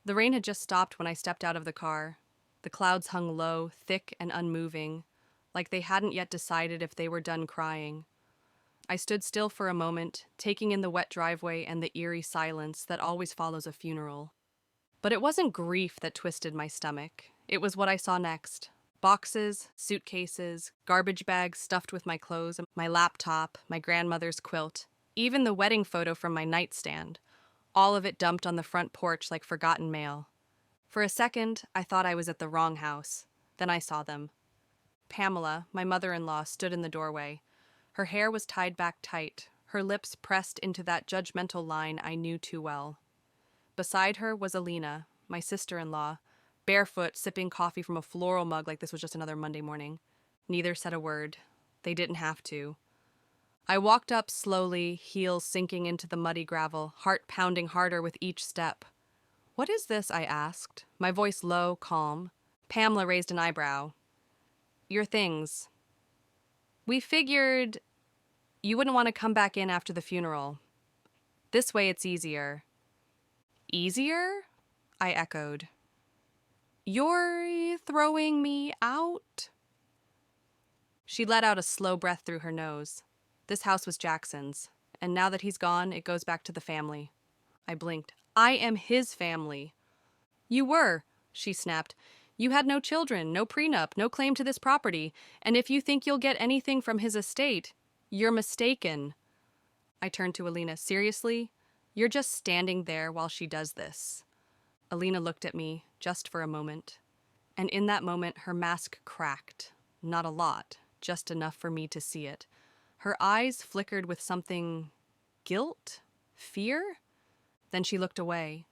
The rain had just stopped when I stepped out of the car. The clouds hung low, thick and unmoving, like they hadn't yet decided if they were done crying. I stood still for a moment, taking in the wet driveway and the eerie silence that always follows a funeral. But it wasn't grief that twisted my stomach. It was what I saw next. Boxes, suitcases, garbage bags stuffed with my clothes, my laptop, my grandmother's quilt, even the wedding photo from my nightstand. All of it dumped on the front porch like forgotten mail. For a second, I thought I was at the wrong house. Then I saw them. Pamela, my mother-in-law, stood in the doorway. Her hair was tied back tight, her lips pressed into that judgmental line I knew too well. Beside her was Alina, my sister-in-law, barefoot, sipping coffee from a floral mug like this was just another Monday morning. Neither said a word. They didn't have to. I walked up slowly, heels sinking into the muddy gravel, heart pounding harder with each step. "What is this?" I asked, my voice low, calm. Pamela raised an eyebrow. "Your things. We figured you wouldn't want to come back in after the funeral. This way it's easier." "Easier?" I echoed. "You're throwing me out?" She let out a slow breath through her nose. This house was Jackson's, and now that he's gone, it goes back to the family. I blinked. "I am his family." "You were," she snapped. "You had no children, no prenup, no claim to this property, and if you think you'll get anything from his estate, you're mistaken." I turned to Alina. "Seriously? You're just standing there while she does this." Alina looked at me, just for a moment. And in that moment, her mask cracked. Not a lot, just enough for me to see it. Her eyes flickered with something... guilt? Fear? Then she looked away.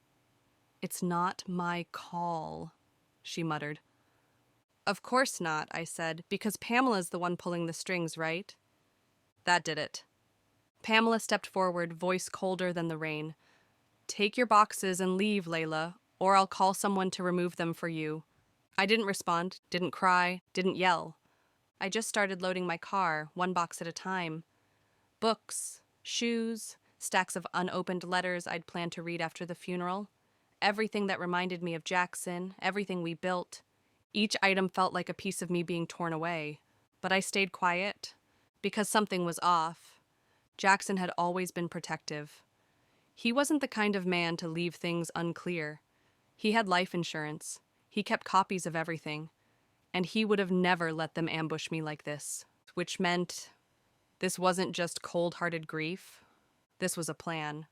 "It's not my call," she muttered. "Of course not," I said, "because Pamela's the one pulling the strings, right?" That did it. Pamela stepped forward, voice colder than the rain. "Take your boxes and leave, Layla, or I'll call someone to remove them for you." I didn't respond, didn't cry, didn't yell. I just started loading my car, one box at a time. Books, shoes, stacks of unopened letters I'd planned to read after the funeral. Everything that reminded me of Jackson, everything we built. Each item felt like a piece of me being torn away. But I stayed quiet, because something was off. Jackson had always been protective. He wasn't the kind of man to leave things unclear. He had life insurance. He kept copies of everything. And he would have never let them ambush me like this, which meant this wasn't just cold-hearted grief. This was a plan.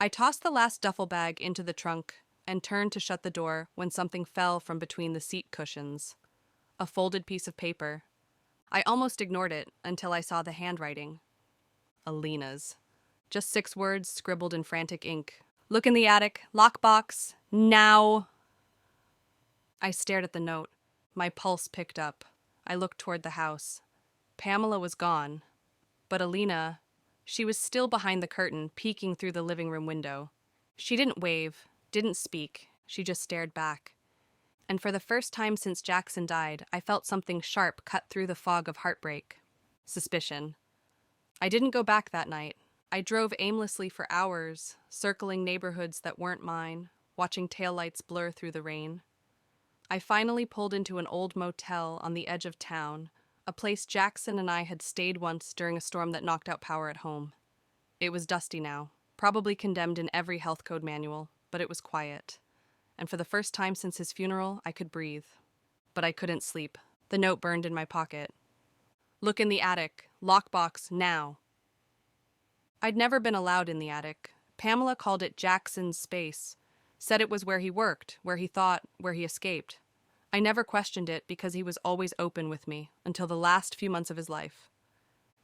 I tossed the last duffel bag into the trunk and turned to shut the door when something fell from between the seat cushions. A folded piece of paper. I almost ignored it until I saw the handwriting. Alina's. Just 6 words scribbled in frantic ink. "Look in the attic. Lockbox. Now." I stared at the note. My pulse picked up. I looked toward the house. Pamela was gone. But Alina, she was still behind the curtain, peeking through the living room window. She didn't wave, didn't speak. She just stared back. And for the first time since Jackson died, I felt something sharp cut through the fog of heartbreak. Suspicion. I didn't go back that night. I drove aimlessly for hours, circling neighborhoods that weren't mine, watching taillights blur through the rain. I finally pulled into an old motel on the edge of town, a place Jackson and I had stayed once during a storm that knocked out power at home. It was dusty now, probably condemned in every health code manual, but it was quiet. And for the first time since his funeral, I could breathe. But I couldn't sleep. The note burned in my pocket. "Look in the attic. Lockbox, now." I'd never been allowed in the attic. Pamela called it Jackson's space, said it was where he worked, where he thought, where he escaped. I never questioned it because he was always open with me until the last few months of his life.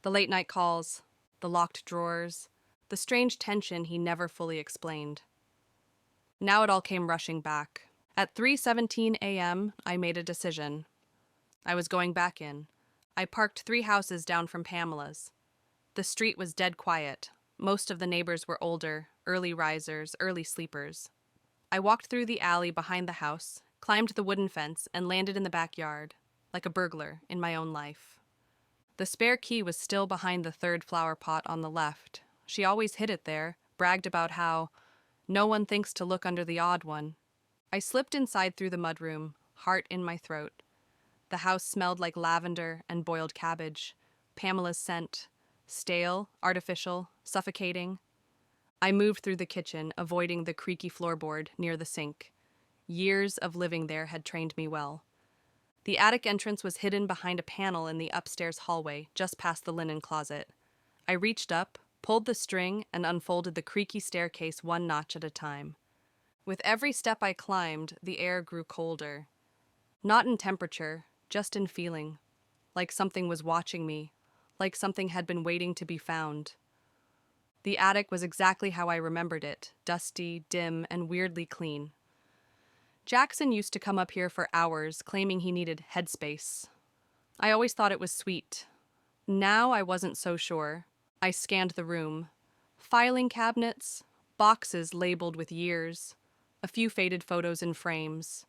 The late-night calls, the locked drawers, the strange tension he never fully explained. Now it all came rushing back. At 3:17 a.m., I made a decision. I was going back in. I parked 3 houses down from Pamela's. The street was dead quiet. Most of the neighbors were older, early risers, early sleepers. I walked through the alley behind the house, climbed the wooden fence, and landed in the backyard, like a burglar in my own life. The spare key was still behind the 3rd flower pot on the left. She always hid it there, bragged about how no one thinks to look under the odd one. I slipped inside through the mudroom, heart in my throat. The house smelled like lavender and boiled cabbage. Pamela's scent. Stale, artificial, suffocating. I moved through the kitchen, avoiding the creaky floorboard near the sink. Years of living there had trained me well. The attic entrance was hidden behind a panel in the upstairs hallway, just past the linen closet. I reached up, pulled the string, and unfolded the creaky staircase one notch at a time. With every step I climbed, the air grew colder. Not in temperature, just in feeling. Like something was watching me, like something had been waiting to be found. The attic was exactly how I remembered it, dusty, dim, and weirdly clean. Jackson used to come up here for hours, claiming he needed headspace. I always thought it was sweet. Now I wasn't so sure. I scanned the room. Filing cabinets, boxes labeled with years, a few faded photos in frames.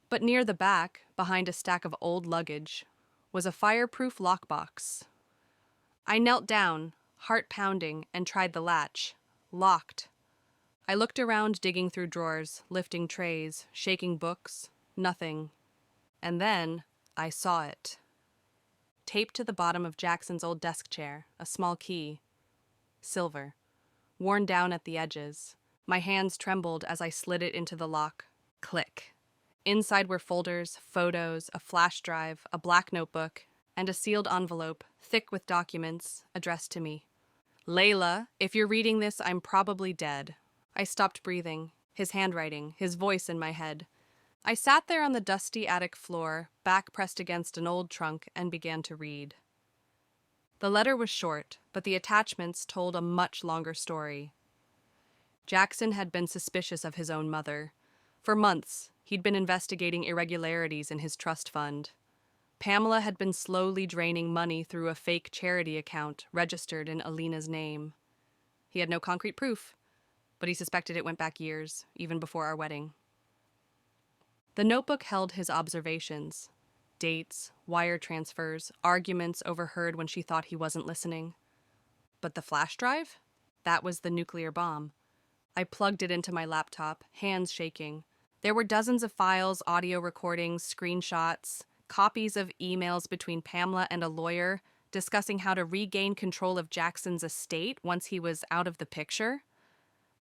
But near the back, behind a stack of old luggage, was a fireproof lockbox. I knelt down, heart pounding, and tried the latch. Locked. I looked around, digging through drawers, lifting trays, shaking books. Nothing. And then I saw it. Taped to the bottom of Jackson's old desk chair, a small key. Silver. Worn down at the edges. My hands trembled as I slid it into the lock. Click. Inside were folders, photos, a flash drive, a black notebook, and a sealed envelope, thick with documents, addressed to me. Layla, if you're reading this, I'm probably dead. I stopped breathing, his handwriting, his voice in my head. I sat there on the dusty attic floor, back pressed against an old trunk, and began to read. The letter was short, but the attachments told a much longer story. Jackson had been suspicious of his own mother. For months, he'd been investigating irregularities in his trust fund. Pamela had been slowly draining money through a fake charity account registered in Alina's name. He had no concrete proof, but he suspected it went back years, even before our wedding. The notebook held his observations. Dates, wire transfers, arguments overheard when she thought he wasn't listening. But the flash drive? That was the nuclear bomb. I plugged it into my laptop, hands shaking. There were dozens of files, audio recordings, screenshots, copies of emails between Pamela and a lawyer discussing how to regain control of Jackson's estate once he was out of the picture.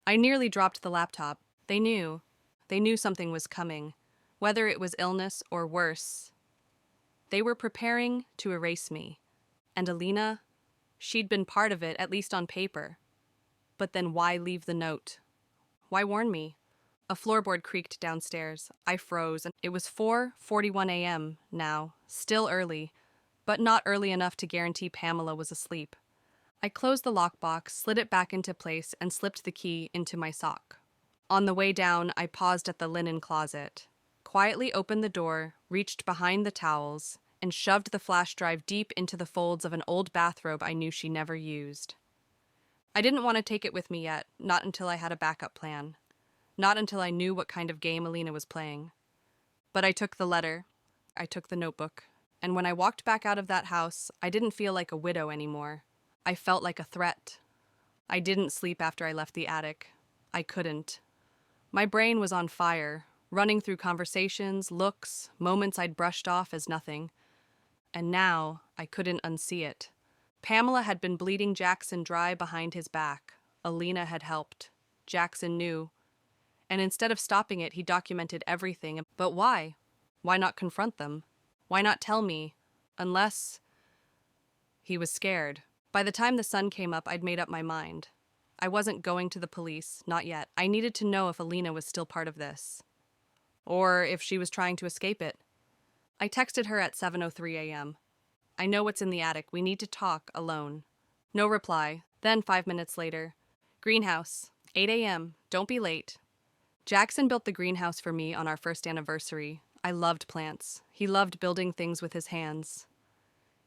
I nearly dropped the laptop. They knew. They knew something was coming, whether it was illness or worse. They were preparing to erase me. And Alina, she'd been part of it, at least on paper. But then why leave the note? Why warn me? A floorboard creaked downstairs. I froze, and it was 4:41 a.m. now, still early, but not early enough to guarantee Pamela was asleep. I closed the lockbox, slid it back into place, and slipped the key into my sock. On the way down, I paused at the linen closet, quietly opened the door, reached behind the towels, and shoved the flash drive deep into the folds of an old bathrobe I knew she never used. I didn't want to take it with me yet, not until I had a backup plan. Not until I knew what kind of game Alina was playing. But I took the letter, I took the notebook, and when I walked back out of that house, I didn't feel like a widow anymore. I felt like a threat. I didn't sleep after I left the attic. I couldn't. My brain was on fire, running through conversations, looks, moments I'd brushed off as nothing. And now I couldn't unsee it. Pamela had been bleeding Jackson dry behind his back. Alina had helped. Jackson knew. And instead of stopping it, he documented everything. But why? Why not confront them? Why not tell me? Unless... He was scared. By the time the sun came up, I'd made up my mind. I wasn't going to the police, not yet. I needed to know if Alina was still part of this. Or if she was trying to escape it. I texted her at 7:03 a.m. I know what's in the attic. We need to talk alone. No reply. Then 5 minutes later. Greenhouse. 8 a.m. Don't be late. Jackson built the greenhouse for me on our first anniversary. I loved plants. He loved building things with his hands.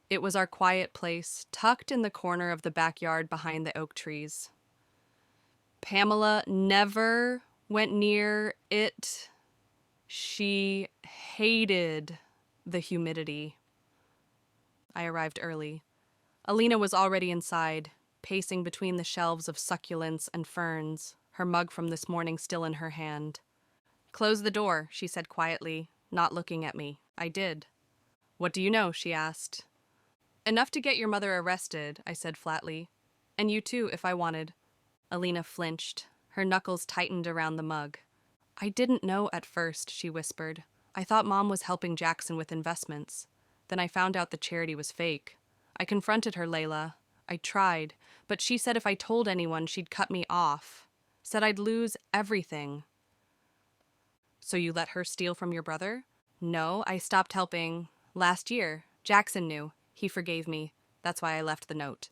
It was our quiet place, tucked in the corner of the backyard behind the oak trees. Pamela never went near it. She hated the humidity. I arrived early. Alina was already inside, pacing between the shelves of succulents and ferns, her mug from this morning still in her hand. Close the door, she said quietly, not looking at me. I did. What do you know? She asked. Enough to get your mother arrested, I said flatly. And you too, if I wanted. Alina flinched. Her knuckles tightened around the mug. I didn't know at first, she whispered. I thought Mom was helping Jackson with investments. Then I found out the charity was fake. I confronted her, Layla. I tried, but she said if I told anyone, she'd cut me off. Said I'd lose everything. So you let her steal from your brother? No, I stopped helping last year. Jackson knew. He forgave me. That's why I left the note.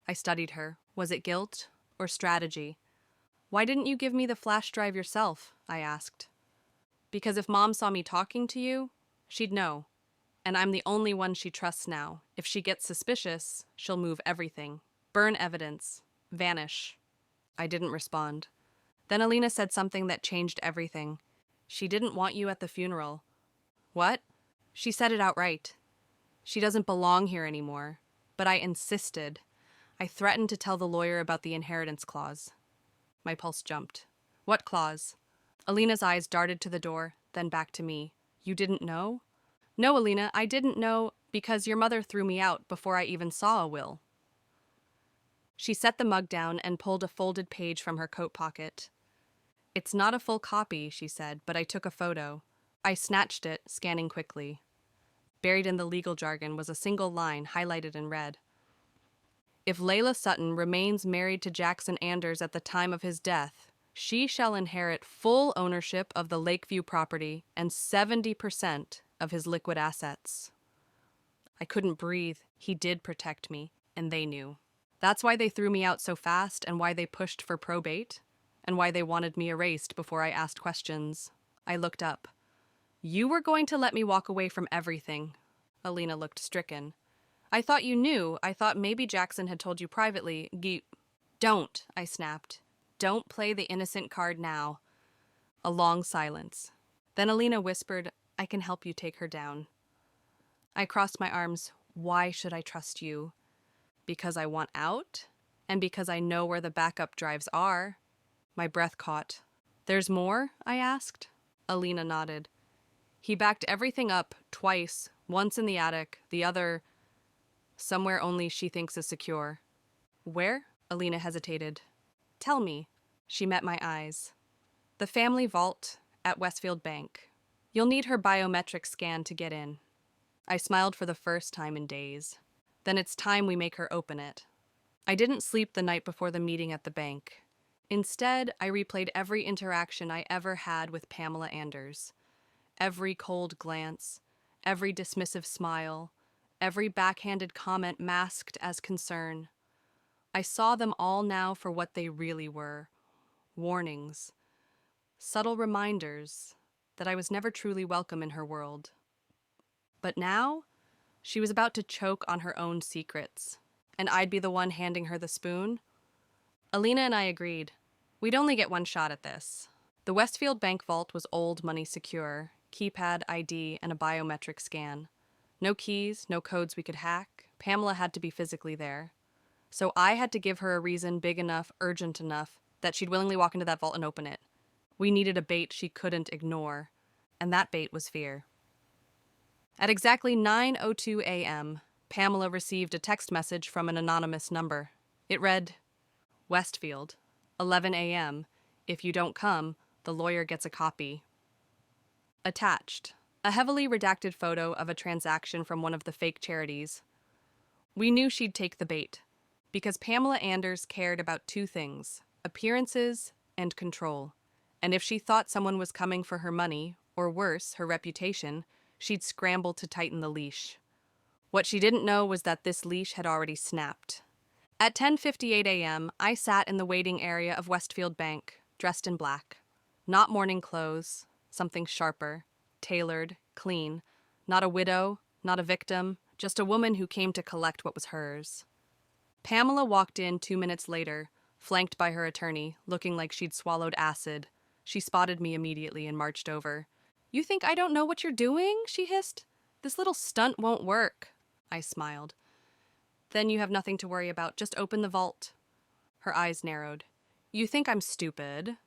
I studied her. Was it guilt or strategy? Why didn't you give me the flash drive yourself? I asked. Because if Mom saw me talking to you, she'd know. And I'm the only one she trusts now. If she gets suspicious, she'll move everything. Burn evidence. Vanish. I didn't respond. Then Alina said something that changed everything. She didn't want you at the funeral. What? She said it outright. She doesn't belong here anymore. But I insisted. I threatened to tell the lawyer about the inheritance clause. My pulse jumped. What clause? Alina's eyes darted to the door, then back to me. You didn't know? No, Alina, I didn't know because your mother threw me out before I even saw a will. She set the mug down and pulled a folded page from her coat pocket. It's not a full copy, she said, but I took a photo. I snatched it, scanning quickly. Buried in the legal jargon was a single line highlighted in red. If Layla Sutton remains married to Jackson Anders at the time of his death, she shall inherit full ownership of the Lakeview property and 70% of his liquid assets. I couldn't breathe. He did protect me, and they knew. That's why they threw me out so fast and why they pushed for probate, and why they wanted me erased before I asked questions. I looked up. You were going to let me walk away from everything. Alina looked stricken. I thought you knew. I thought maybe Jackson had told you privately. Don't, I snapped. Don't play the innocent card now. A long silence. Then Alina whispered, I can help you take her down. I crossed my arms. Why should I trust you? Because I want out? And because I know where the backup drives are? My breath caught. There's more? I asked. Alina nodded. He backed everything up twice, once in the attic, the other somewhere only she thinks is secure. Where? Alina hesitated. Tell me. She met my eyes. The family vault at Westfield Bank. You'll need her biometric scan to get in. I smiled for the first time in days. Then it's time we make her open it. I didn't sleep the night before the meeting at the bank. Instead, I replayed every interaction I ever had with Pamela Anders. Every cold glance, every dismissive smile, every backhanded comment masked as concern. I saw them all now for what they really were. Warnings. Subtle reminders that I was never truly welcome in her world. But now, she was about to choke on her own secrets, and I'd be the one handing her the spoon. Alina and I agreed. We'd only get one shot at this. The Westfield Bank vault was old money secure, keypad ID, and a biometric scan. No keys, no codes we could hack. Pamela had to be physically there. So I had to give her a reason big enough, urgent enough, that she'd willingly walk into that vault and open it. We needed a bait she couldn't ignore, and that bait was fear. At exactly 9:02 a.m., Pamela received a text message from an anonymous number. It read, Westfield, 11 a.m. If you don't come, the lawyer gets a copy. Attached, a heavily redacted photo of a transaction from one of the fake charities. We knew she'd take the bait, because Pamela Anders cared about two things, appearances and control. And if she thought someone was coming for her money, or worse, her reputation, she'd scramble to tighten the leash. What she didn't know was that this leash had already snapped. At 10:58 a.m., I sat in the waiting area of Westfield Bank, dressed in black. Not morning clothes, something sharper, tailored, clean. Not a widow, not a victim, just a woman who came to collect what was hers. Pamela walked in 2 minutes later, flanked by her attorney, looking like she'd swallowed acid. She spotted me immediately and marched over. You think I don't know what you're doing? She hissed. This little stunt won't work. I smiled. Then you have nothing to worry about. Just open the vault. Her eyes narrowed. You think I'm stupid?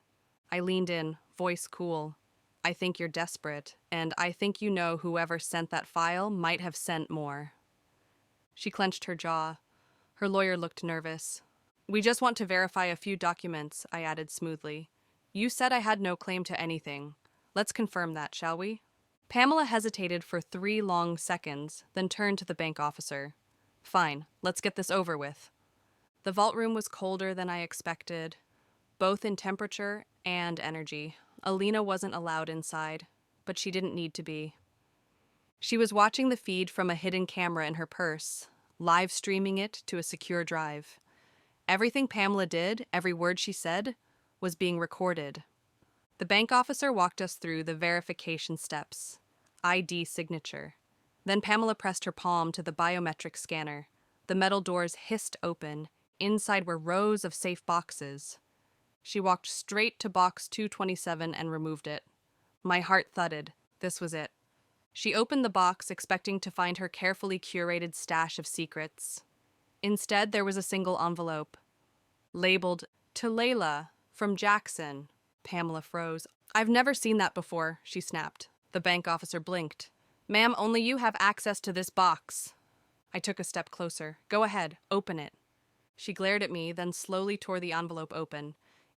I leaned in, voice cool. I think you're desperate, and I think you know whoever sent that file might have sent more. She clenched her jaw. Her lawyer looked nervous. We just want to verify a few documents, I added smoothly. You said I had no claim to anything. Let's confirm that, shall we? Pamela hesitated for 3 long seconds, then turned to the bank officer. Fine, let's get this over with. The vault room was colder than I expected, both in temperature and energy. Alina wasn't allowed inside, but she didn't need to be. She was watching the feed from a hidden camera in her purse, live streaming it to a secure drive. Everything Pamela did, every word she said, was being recorded. The bank officer walked us through the verification steps. ID signature. Then Pamela pressed her palm to the biometric scanner. The metal doors hissed open. Inside were rows of safe boxes. She walked straight to box 227 and removed it. My heart thudded. This was it. She opened the box, expecting to find her carefully curated stash of secrets. Instead, there was a single envelope. Labeled, "To Layla, from Jackson." Pamela froze. "I've never seen that before," she snapped. The bank officer blinked. "Ma'am, only you have access to this box." I took a step closer. "Go ahead, open it." She glared at me, then slowly tore the envelope open.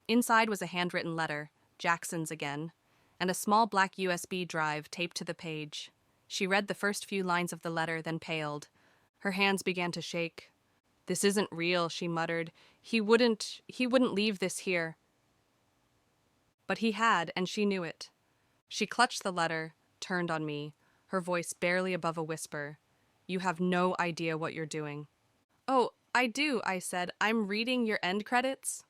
Inside was a handwritten letter, Jackson's again, and a small black USB drive taped to the page. She read the first few lines of the letter, then paled. Her hands began to shake. "This isn't real," she muttered. He wouldn't leave this here." But he had, and she knew it. She clutched the letter, turned on me, her voice barely above a whisper. "You have no idea what you're doing." "Oh, I do," I said. "I'm reading your end credits."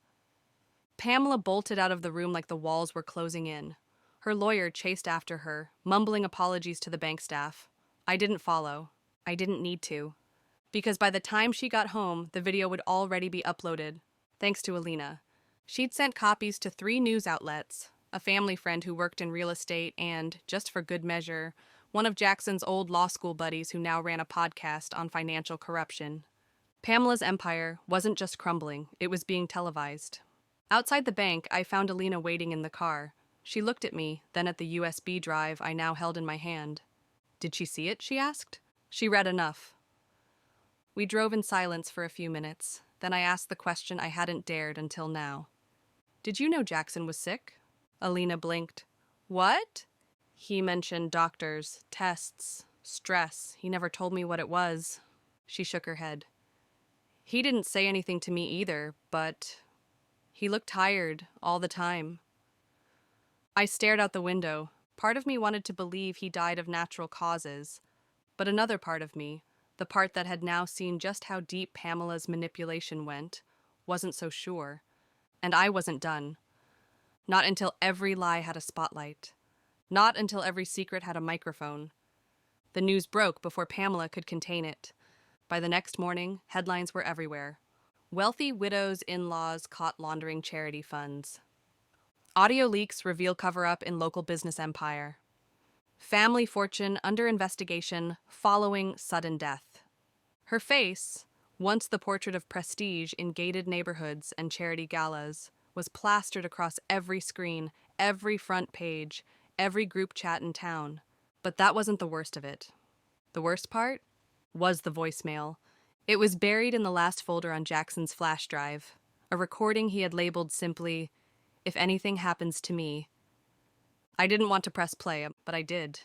Pamela bolted out of the room like the walls were closing in. Her lawyer chased after her, mumbling apologies to the bank staff. I didn't follow. I didn't need to. Because by the time she got home, the video would already be uploaded, thanks to Alina. She'd sent copies to 3 news outlets, a family friend who worked in real estate, and, just for good measure, one of Jackson's old law school buddies who now ran a podcast on financial corruption. Pamela's empire wasn't just crumbling, it was being televised. Outside the bank, I found Alina waiting in the car. She looked at me, then at the USB drive I now held in my hand. "Did she see it?" she asked. "She read enough." We drove in silence for a few minutes. Then I asked the question I hadn't dared until now. "Did you know Jackson was sick?" Alina blinked. "What?" "He mentioned doctors, tests, stress. He never told me what it was." She shook her head. "He didn't say anything to me either, but he looked tired all the time." I stared out the window. Part of me wanted to believe he died of natural causes, but another part of me, the part that had now seen just how deep Pamela's manipulation went, wasn't so sure. And I wasn't done. Not until every lie had a spotlight. Not until every secret had a microphone. The news broke before Pamela could contain it. By the next morning, headlines were everywhere. Wealthy widows' in-laws caught laundering charity funds. Audio leaks reveal cover-up in local business empire. Family fortune under investigation following sudden death. Her face, once the portrait of prestige in gated neighborhoods and charity galas, was plastered across every screen, every front page, every group chat in town. But that wasn't the worst of it. The worst part was the voicemail. It was buried in the last folder on Jackson's flash drive, a recording he had labeled simply, "If anything happens to me." I didn't want to press play, but I did.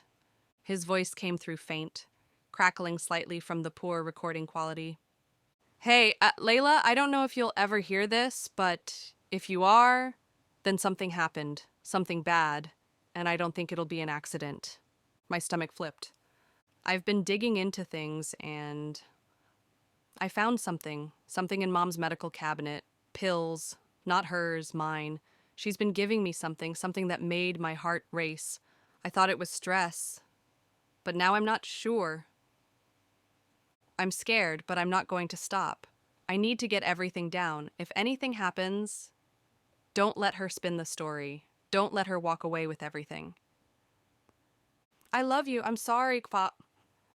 His voice came through faint, crackling slightly from the poor recording quality. "Hey, Layla, I don't know if you'll ever hear this, but if you are, then something happened, something bad, and I don't think it'll be an accident." My stomach flipped. I've been digging into things, and I found something in Mom's medical cabinet. Pills, not hers, mine. She's been giving me something that made my heart race. I thought it was stress, but now I'm not sure. I'm scared, but I'm not going to stop. I need to get everything down. If anything happens, don't let her spin the story. Don't let her walk away with everything. "I love you. I'm sorry, Pop."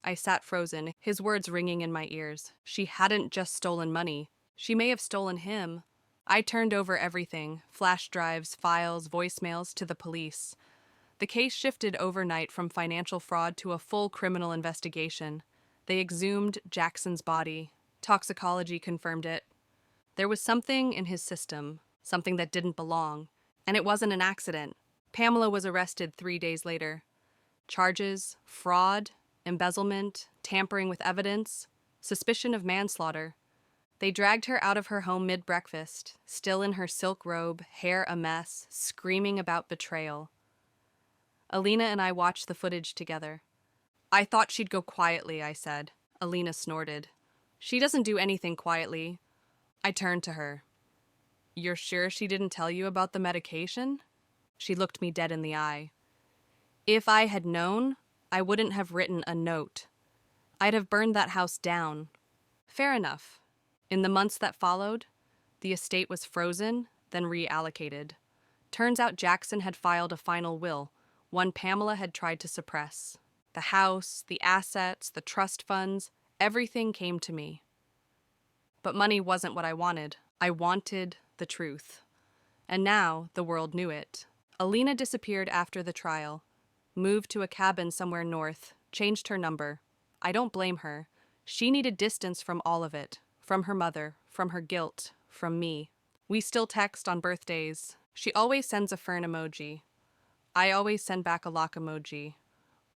I sat frozen, his words ringing in my ears. She hadn't just stolen money. She may have stolen him. I turned over everything, flash drives, files, voicemails, to the police. The case shifted overnight from financial fraud to a full criminal investigation. They exhumed Jackson's body. Toxicology confirmed it. There was something in his system, something that didn't belong, and it wasn't an accident. Pamela was arrested 3 days later. Charges: fraud, embezzlement, tampering with evidence, suspicion of manslaughter. They dragged her out of her home mid-breakfast, still in her silk robe, hair a mess, screaming about betrayal. Alina and I watched the footage together. "I thought she'd go quietly," I said. Alina snorted. "She doesn't do anything quietly." I turned to her. "You're sure she didn't tell you about the medication?" She looked me dead in the eye. "If I had known, I wouldn't have written a note. I'd have burned that house down." Fair enough. In the months that followed, the estate was frozen, then reallocated. Turns out Jackson had filed a final will, one Pamela had tried to suppress. The house, the assets, the trust funds, everything came to me. But money wasn't what I wanted. I wanted the truth. And now the world knew it. Alina disappeared after the trial, moved to a cabin somewhere north, changed her number. I don't blame her. She needed distance from all of it, from her mother, from her guilt, from me. We still text on birthdays. She always sends a fern emoji. I always send back a lock emoji.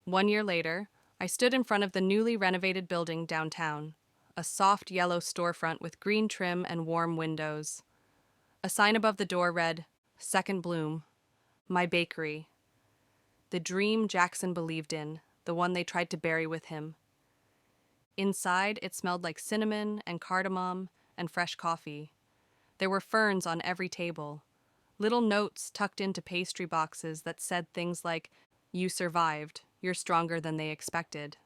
1 year later, I stood in front of the newly renovated building downtown, a soft yellow storefront with green trim and warm windows. A sign above the door read, "Second Bloom, my bakery." The dream Jackson believed in, the one they tried to bury with him. Inside, it smelled like cinnamon and cardamom and fresh coffee. There were ferns on every table, little notes tucked into pastry boxes that said things like, "You survived, you're stronger than they expected."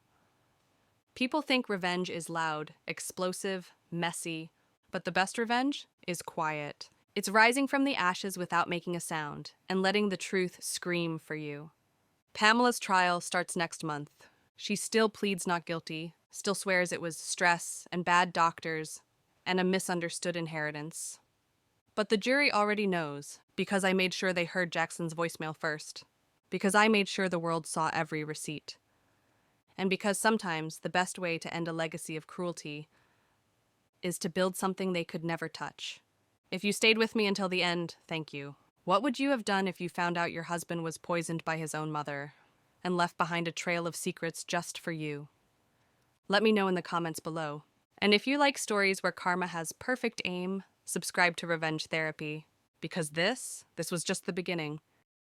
People think revenge is loud, explosive, messy, but the best revenge is quiet. It's rising from the ashes without making a sound, and letting the truth scream for you. Pamela's trial starts next month. She still pleads not guilty, still swears it was stress and bad doctors and a misunderstood inheritance. But the jury already knows, because I made sure they heard Jackson's voicemail first, because I made sure the world saw every receipt, and because sometimes the best way to end a legacy of cruelty is to build something they could never touch. If you stayed with me until the end, thank you. What would you have done if you found out your husband was poisoned by his own mother and left behind a trail of secrets just for you? Let me know in the comments below. And if you like stories where karma has perfect aim, subscribe to Revenge Therapy, because this was just the beginning.